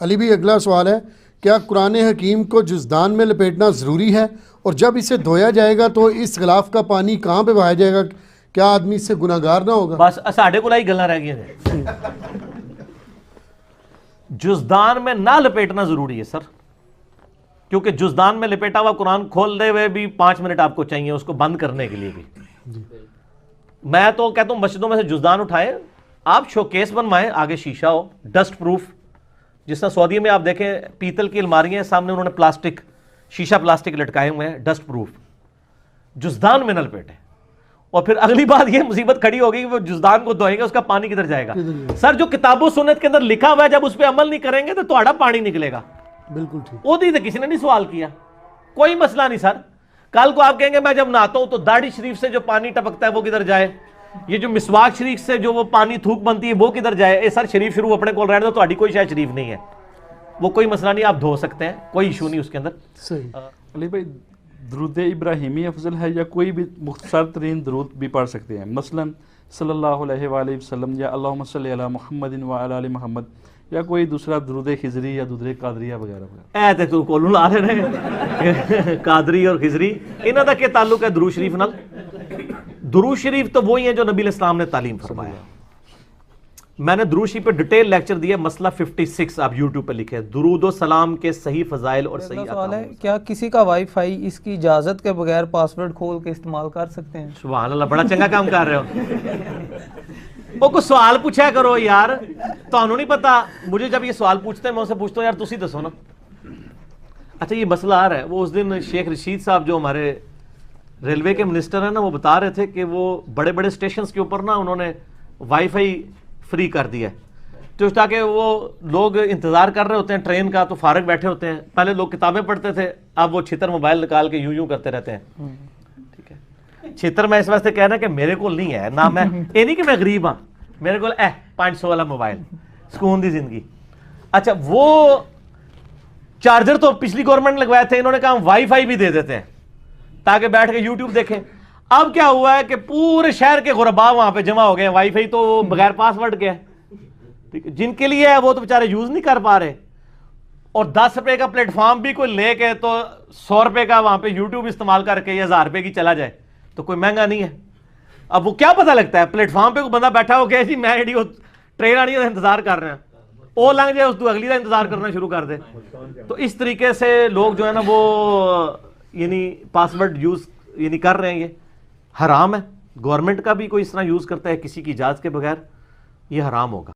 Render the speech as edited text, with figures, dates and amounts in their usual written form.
علی بھی اگلا سوال ہے، کیا قرآن حکیم کو جزدان میں لپیٹنا ضروری ہے؟ اور جب اسے دھویا جائے گا تو اس غلاف کا پانی کہاں پہ بہایا جائے گا؟ کیا آدمی اس سے گناہ گار نہ ہوگا؟ بس ساڈے کو لائی گلاں رہ گئی ہیں۔ جزدان میں نہ لپیٹنا ضروری ہے سر، کیونکہ جزدان میں لپیٹا ہوا قرآن کھول دے ہوئے بھی 5 منٹ آپ کو چاہیے اس کو بند کرنے کے لیے بھی۔ میں تو کہتا ہوں مسجدوں میں سے جزدان اٹھائے، آپ شوکیس بنوائیں، آگے شیشہ ہو، ڈسٹ پروف، جس طرح سعودی میں آپ دیکھیں پیتل کی الماریاں سامنے انہوں نے پلاسٹک، شیشہ پلاسٹک لٹکائے ہوئے ہیں، ڈسٹ پروف۔ جزدان میں نہ لپیٹیں۔ اور پھر اگلی بات یہ مصیبت کھڑی ہوگی کہ وہ جزدان کو دھوئیں گے، اس کا پانی کدھر جائے گا؟ سر جو کتاب و سنت کے اندر لکھا ہوا ہے جب اس پہ عمل نہیں کریں گے تو تھوڑا پانی نکلے گا۔ بالکل ٹھیک۔ وہ تو کسی نے نہیں سوال کیا، کوئی مسئلہ نہیں سر۔ کل کو آپ کہیں گے میں جب نہاتا ہوں تو داڑھی شریف سے جو پانی ٹپکتا ہے وہ کدھر جائے؟ یہ جو مسواک شریف سے جو وہ پانی تھوک بنتی ہے وہ کدھر جائے؟ اے سر شریف شروع اپنے کول رہنے تو تہاڈی کوئی شاید شریف نہیں ہے، وہ کوئی مسئلہ نہیں، آپ دھو سکتے ہیں، کوئی ایشو نہیں اس کے اندر۔ صحیح۔ علی بھائی درود ابراہیمی افضل ہے یا کوئی بھی مختصر ترین درود بھی پڑھ سکتے ہیں؟ مثلا صلی اللہ علیہ وآلہ وسلم یا اللہم صلی علی محمد وعلی آل محمد، یا کوئی دوسرا درود خضری یا درود قادریہ وغیرہ وغیرہ؟ اے تے تو کولوں لا رہے ہیں قادری اور خضری، انہاں دا کیا تعلق ہے درود شریف نال؟ درود شریف تو وہی ہیں جو نبی علیہ السلام نے تعلیم فرمایا۔ میں نے درود شریف پہ ڈیٹیل لیکچر دیا، مسئلہ 56 آپ یوٹیوب پہ لکھیں، درود و سلام کے صحیح فضائل اور صحیح سوال ہے، احکام۔ کیا کسی کا وائی فائی اس کی اجازت کے بغیر پاسورڈ کھول کے استعمال کر سکتے ہیں؟ سبحان اللہ، بڑا چنگا کام کر رہے ہو۔ وہ کوئی سوال پوچھا کرو یار، تانوں نہیں پتا؟ مجھے جب یہ سوال پوچھتے ہیں میں اسے پوچھتا ہوں یار تسی دسو نا۔ اچھا یہ مسئلہ آ رہا ہے، وہ اس دن شیخ رشید صاحب جو ہمارے ریلوے کے منسٹر ہیں نا، وہ بتا رہے تھے کہ وہ بڑے بڑے اسٹیشنز کے اوپر نا انہوں نے وائی فائی فری کر دیا ہے، تو تاکہ وہ لوگ انتظار کر رہے ہوتے ہیں ٹرین کا تو فارغ بیٹھے ہوتے ہیں، پہلے لوگ کتابیں پڑھتے تھے، اب وہ چھتر موبائل نکال کے یوں کرتے رہتے ہیں۔ ٹھیک ہے، چھتر میں اس واسطے کہنا کہ میرے کو نہیں ہے نا، میں یہ نہیں کہ میں غریب ہاں، میرے کو 500 والا موبائل، سکون دی زندگی۔ اچھا وہ چارجر تو پچھلی گورنمنٹ نے لگوائے تھے، انہوں نے کہا ہم وائی فائی بھی دے دیتے ہیں تاکہ بیٹھ کے یوٹیوب دیکھیں۔ اب کیا ہوا ہے کہ پورے شہر کے غربا وہاں پہ جمع ہو گئے ہیں، وائی فائی تو بغیر پاسورڈ کے ہے، ٹھیک ہے، جن کے لیے ہے وہ تو بیچارے یوز نہیں کر پا رہے، اور 10 روپے کا پلیٹ فارم بھی کوئی لے کے تو 100 روپے کا وہاں پہ یوٹیوب استعمال کر کے یا 1000 روپے کی چلا جائے تو کوئی مہنگا نہیں ہے۔ اب وہ کیا پتہ لگتا ہے پلیٹ فارم پہ کوئی بندہ بیٹھا ہو گیا جی میں ٹرین آنی ہے انتظار کر رہے ہیں، وہ لنگ جائے اس تو اگلی کا انتظار کرنا شروع کر دے۔ تو اس طریقے سے لوگ جو ہے نا وہ یعنی پاسورڈ یوز یعنی کر رہے ہیں، یہ حرام ہے۔ گورنمنٹ کا بھی کوئی اس طرح یوز کرتا ہے کسی کی اجازت کے بغیر، یہ حرام ہوگا۔